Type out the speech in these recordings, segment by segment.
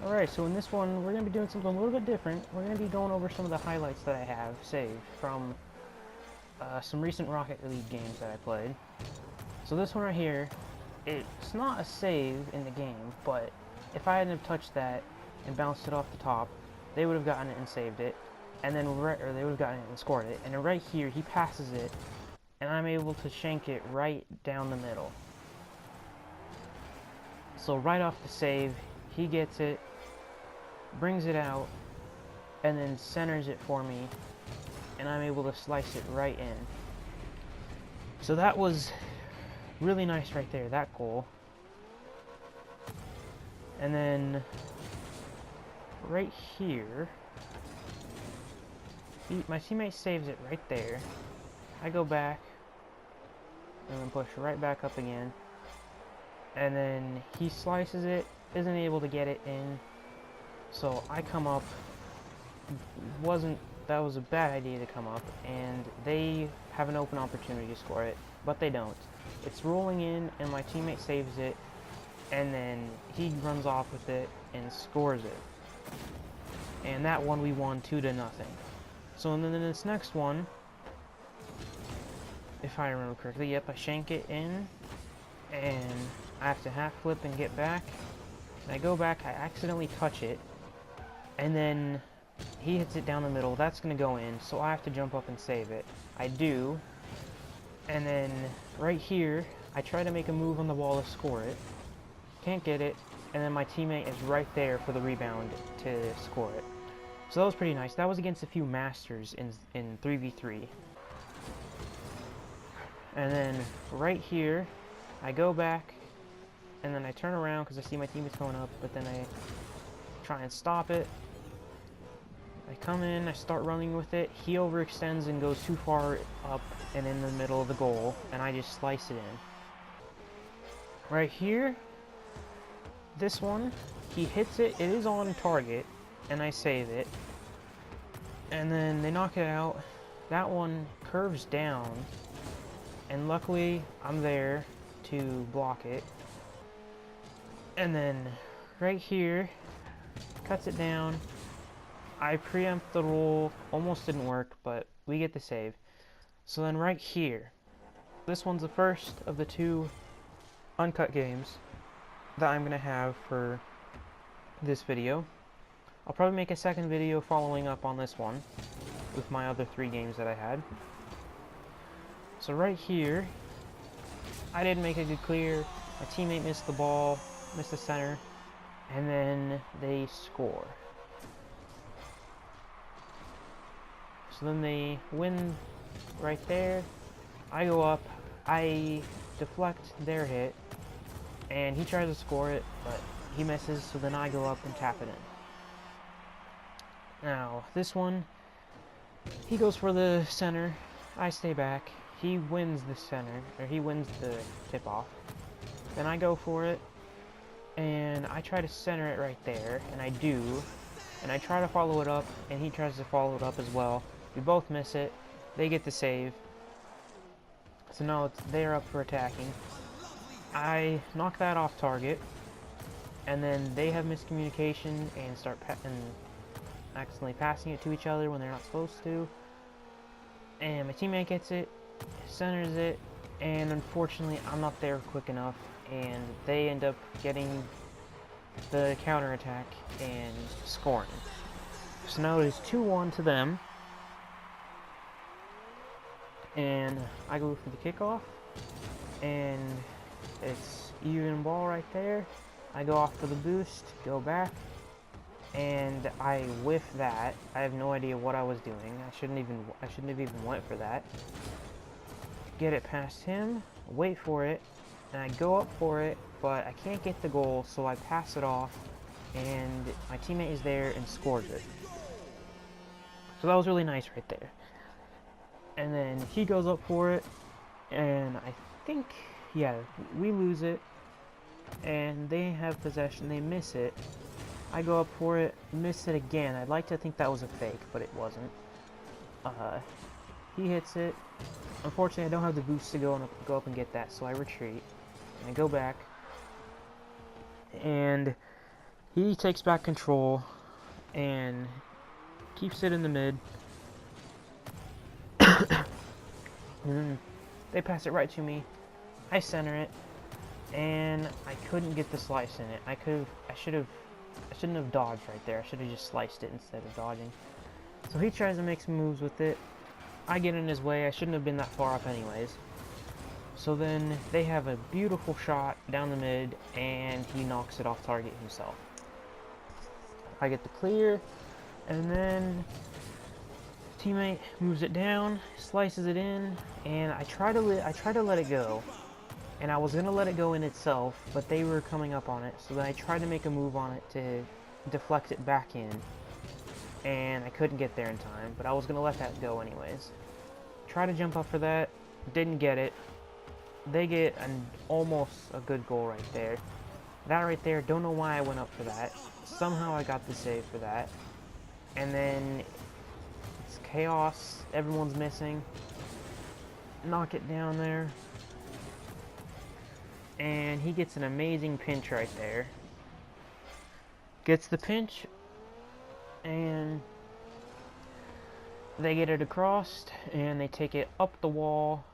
Alright, so in this one, we're going to be doing something a little bit different. We're going to be going over some of the highlights that I have saved from some recent Rocket League games that I played. So this one right here, it's not a save in the game, but if I hadn't have touched that and bounced it off the top, they would have gotten it and saved it, and then or they would have gotten it and scored it. And then right here, he passes it, and I'm able to shank it right down the middle. So right off the save, he gets it, brings it out, and then centers it for me, and I'm able to slice it right in. So that was really nice right there, that goal. And then right here, my teammate saves it right there. I go back and then push right back up again, and then he slices it, isn't able to get it in, so I come up. That was a bad idea to come up, and they have an open opportunity to score it, but they don't. It's rolling in, and my teammate saves it, and then he runs off with it and scores it. And that one we won 2-0. So then in this next one, if I remember correctly, yep, I shank it in, and I have to half flip and get back. And I go back, I accidentally touch it, and then he hits it down the middle. That's going to go in, so I have to jump up and save it. I do, and then right here, I try to make a move on the wall to score it. Can't get it, and then my teammate is right there for the rebound to score it. So that was pretty nice. That was against a few masters in 3v3. And then right here, I go back, and then I turn around because I see my teammates going up, but then I try and stop it. I come in, I start running with it, he overextends and goes too far up and in the middle of the goal, and I just slice it in. Right here, this one, he hits it, it is on target, and I save it. And then they knock it out. That one curves down, and luckily I'm there to block it. And then right here, cuts it down. I preempt the roll, almost didn't work, but we get the save. So then right here, this one's the first of the 2 uncut games that I'm going to have for this video. I'll probably make a second video following up on this one with my other 3 games that I had. So right here, I didn't make a good clear, my teammate missed the ball, missed the center, and then they score. So then they win right there. I go up, I deflect their hit, and he tries to score it, but he misses, so then I go up and tap it in. Now, this one, he goes for the center, I stay back, he wins the center, or he wins the tip-off. Then I go for it, and I try to center it right there, and I do, and I try to follow it up, and he tries to follow it up as well. We both miss it. They get the save. So now they're up for attacking. I knock that off target, and then they have miscommunication and start accidentally passing it to each other when they're not supposed to. And my teammate gets it, centers it, and unfortunately I'm not there quick enough, and they end up getting the counterattack and scoring. So now it is 2-1 to them. And I go for the kickoff, and it's even ball right there. I go off for the boost, go back, and I whiff that. I have no idea what I was doing. I shouldn't have even went for that. Get it past him, wait for it, and I go up for it, but I can't get the goal, so I pass it off, and my teammate is there and scores it. So that was really nice right there. And then he goes up for it, and I think, yeah, we lose it, and they have possession, they miss it. I go up for it, miss it again. I'd like to think that was a fake, but it wasn't. He hits it. Unfortunately, I don't have the boost to go up and get that, so I retreat. And I go back, and He takes back control and keeps it in the mid. And they pass it right to me. I center it, and I couldn't get the slice in it. I shouldn't have dodged right there. I should have just sliced it instead of dodging. So he tries to make some moves with it. I get in his way. I shouldn't have been that far up anyways. So then they have a beautiful shot down the mid, and he knocks it off target himself. I get the clear, and then teammate moves it down, slices it in, and I try to let it go. And I was gonna let it go in itself, but they were coming up on it, so then I tried to make a move on it to deflect it back in, and I couldn't get there in time, but I was gonna let that go anyways. Try to jump up for that, didn't get it. They get almost a good goal right there. That right there, don't know why I went up for that. Somehow I got the save for that. And then it's chaos, everyone's missing. Knock it down there. And he gets an amazing pinch right there. Gets the pinch, and they get it across, and they take it up the wall,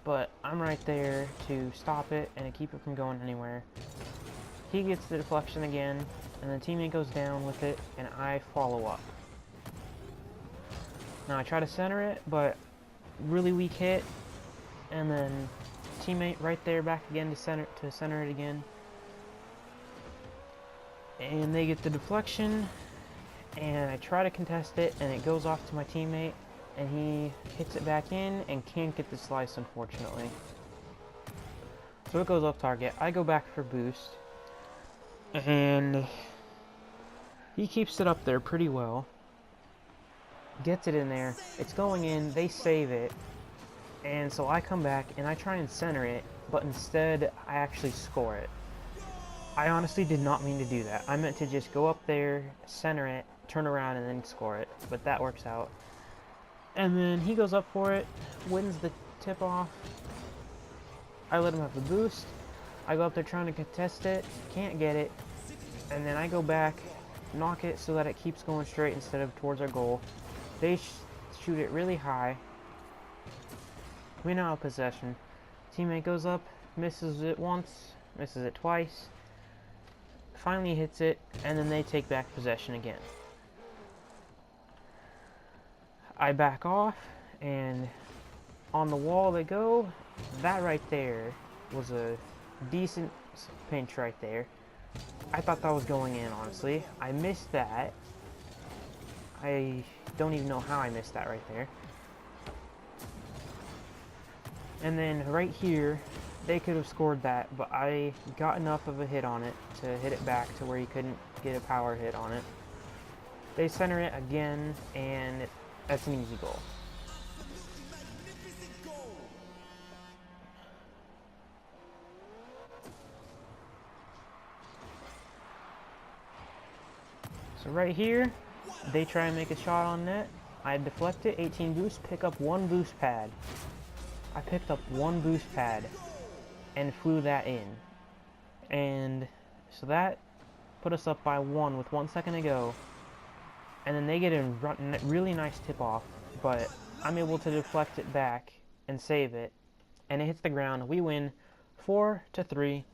but I'm right there to stop it and to keep it from going anywhere. He gets the deflection again, and the teammate goes down with it, and I follow up. Now I try to center it, but really weak hit, and then teammate right there back again to center it again, and they get the deflection, and I try to contest it, and it goes off to my teammate, and he hits it back in and can't get the slice, unfortunately. So it goes off target. I go back for boost, and he keeps it up there pretty well, gets it in there, it's going in, they save it. And so I come back and I try and center it, but instead I actually score it. I honestly did not mean to do that. I meant to just go up there, center it, turn around, and then score it. But that works out. And then he goes up for it, wins the tip off. I let him have the boost. I go up there trying to contest it, can't get it. And then I go back, knock it so that it keeps going straight instead of towards our goal. They shoot it really high. We now have possession. Teammate goes up, misses it once, misses it twice, finally hits it, and then they take back possession again. I back off, and on the wall they go. That right there was a decent pinch right there. I thought that was going in, honestly. I missed that. I don't even know how I missed that right there. And then right here, they could have scored that, but I got enough of a hit on it to hit it back to where he couldn't get a power hit on it. They center it again, and that's an easy goal. So right here, they try and make a shot on net. I deflect it, 18 boost, pick up one boost pad. I picked up one boost pad and flew that in. And so that put us up by 1 with 1 second to go. And then they get a really nice tip off, but I'm able to deflect it back and save it. And it hits the ground. We win 4-3.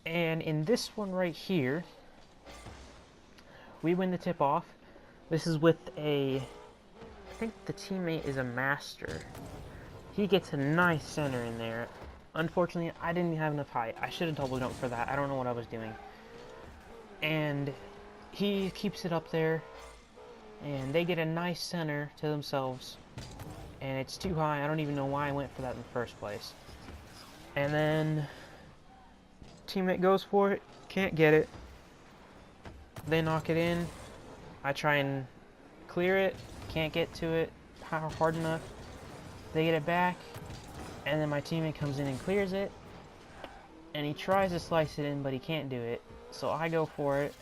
And in this one right here, we win the tip off. This is with I think the teammate is a master. He gets a nice center in there. Unfortunately, I didn't have enough height. I should have double jumped for that. I don't know what I was doing. And he keeps it up there, and they get a nice center to themselves. And it's too high. I don't even know why I went for that in the first place. And then teammate goes for it, can't get it. They knock it in. I try and clear it, can't get to it hard enough. They get it back, and then my teammate comes in and clears it, and he tries to slice it in, but he can't do it. So I go for it.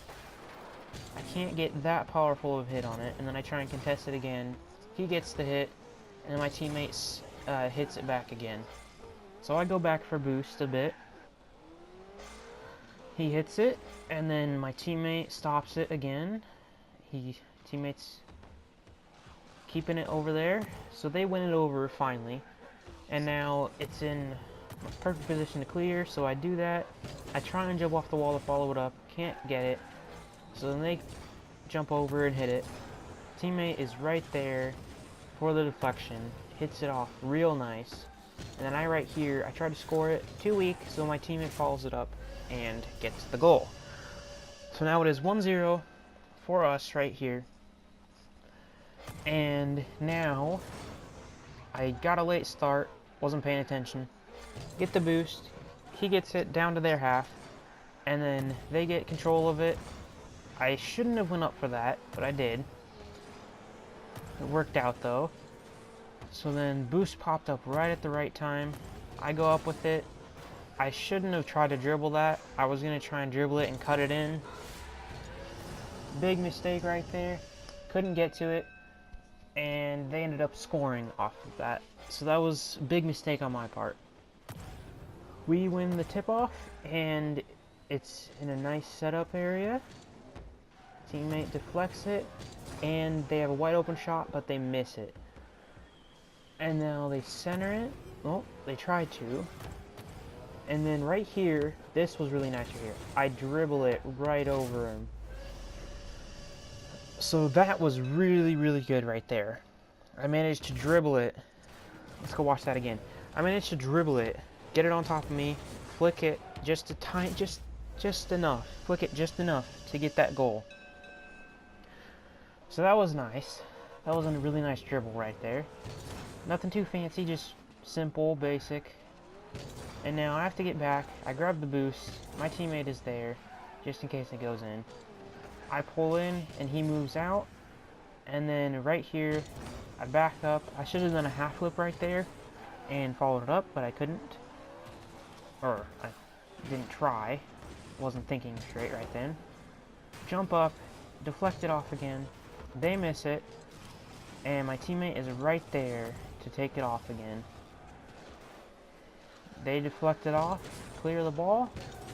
I can't get that powerful of a hit on it, and then I try and contest it again. He gets the hit, and then my teammate hits it back again. So I go back for boost a bit. He hits it, and then my teammate stops it again. Teammates keeping it over there, so they win it over finally. And now it's in a perfect position to clear, so I do that. I try and jump off the wall to follow it up, can't get it. So then they jump over and hit it. Teammate is right there for the deflection, hits it off real nice. And then I right here, I try to score it, too weak, so my teammate follows it up and gets the goal. So now it is 1-0 for us right here. And now I got a late start, wasn't paying attention. Get the boost, he gets it down to their half, and then they get control of it. I shouldn't have went up for that, but I did. It worked out though. So then boost popped up right at the right time. I go up with it. I shouldn't have tried to dribble that. I was going to try and dribble it and cut it in. Big mistake right there. Couldn't get to it. And they ended up scoring off of that. So that was a big mistake on my part. We win the tip-off, and it's in a nice setup area. Teammate deflects it, and they have a wide open shot, but they miss it. And now they center it. Well, they tried to. And then right here, this was really nice right here. I dribble it right over him. So that was really, really good right there. I managed to dribble it. Let's go watch that again. I managed to dribble it, get it on top of me, flick it just a tiny, just enough. Flick it just enough to get that goal. So that was nice. That was a really nice dribble right there. Nothing too fancy, just simple, basic. And now I have to get back. I grab the boost. My teammate is there, just in case it goes in. I pull in, and he moves out. And then right here, I back up. I should have done a half flip right there and followed it up, but I couldn't. Or, I didn't try. Wasn't thinking straight right then. Jump up, deflect it off again. They miss it, and my teammate is right there to take it off again. They deflect it off, clear the ball,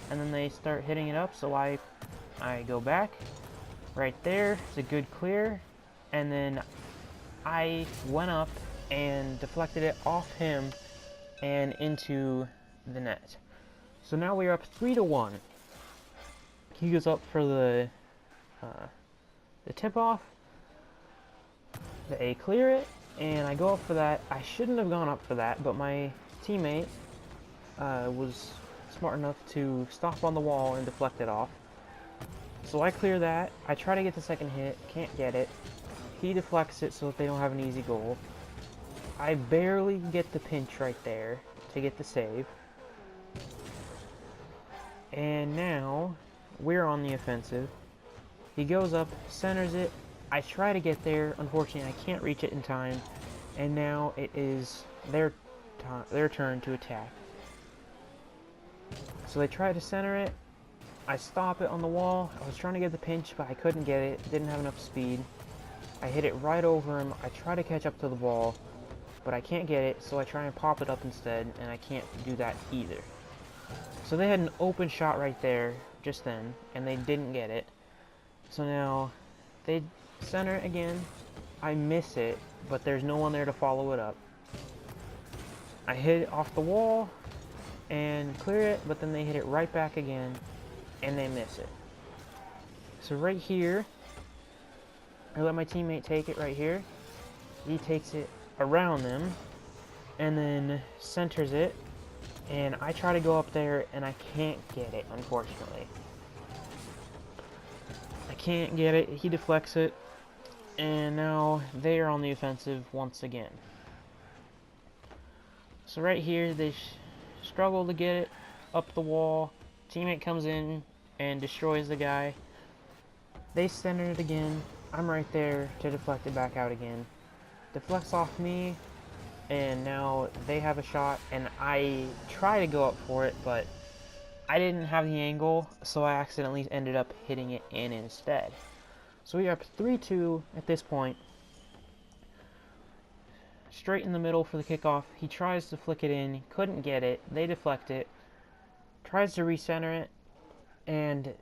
and then they start hitting it up, so I go back. Right there, it's a good clear, and then I went up and deflected it off him and into the net. So now we're up 3-1. He goes up for the tip-off. They clear it, and I go up for that. I shouldn't have gone up for that, but my teammate was smart enough to stop on the wall and deflect it off. So I clear that. I try to get the second hit, can't get it. He deflects it so that they don't have an easy goal. I barely get the pinch right there to get the save. And now we're on the offensive. He goes up, centers it. I try to get there. Unfortunately, I can't reach it in time. And now it is their turn to attack. So they try to center it. I stop it on the wall. I was trying to get the pinch, but I couldn't get it. Didn't have enough speed. I hit it right over him. I try to catch up to the ball, but I can't get it, so I try and pop it up instead, and I can't do that either. So they had an open shot right there just then, and they didn't get it. So now they center it again. I miss it, but there's no one there to follow it up. I hit it off the wall and clear it, but then they hit it right back again, and they miss it. So right here, I let my teammate take it right here. He takes it around them, and then centers it, and I try to go up there, and I can't get it, unfortunately. I can't get it. He deflects it, and now they are on the offensive once again. So right here, they struggle to get it up the wall. Teammate comes in and destroys the guy. They center it again. I'm right there to deflect it back out again. Deflects off me, and now they have a shot, and I try to go up for it, but I didn't have the angle, so I accidentally ended up hitting it in instead. So we are up 3-2 at this point. Straight in the middle for the kickoff. He tries to flick it in, couldn't get it. They deflect it. Tries to recenter it. And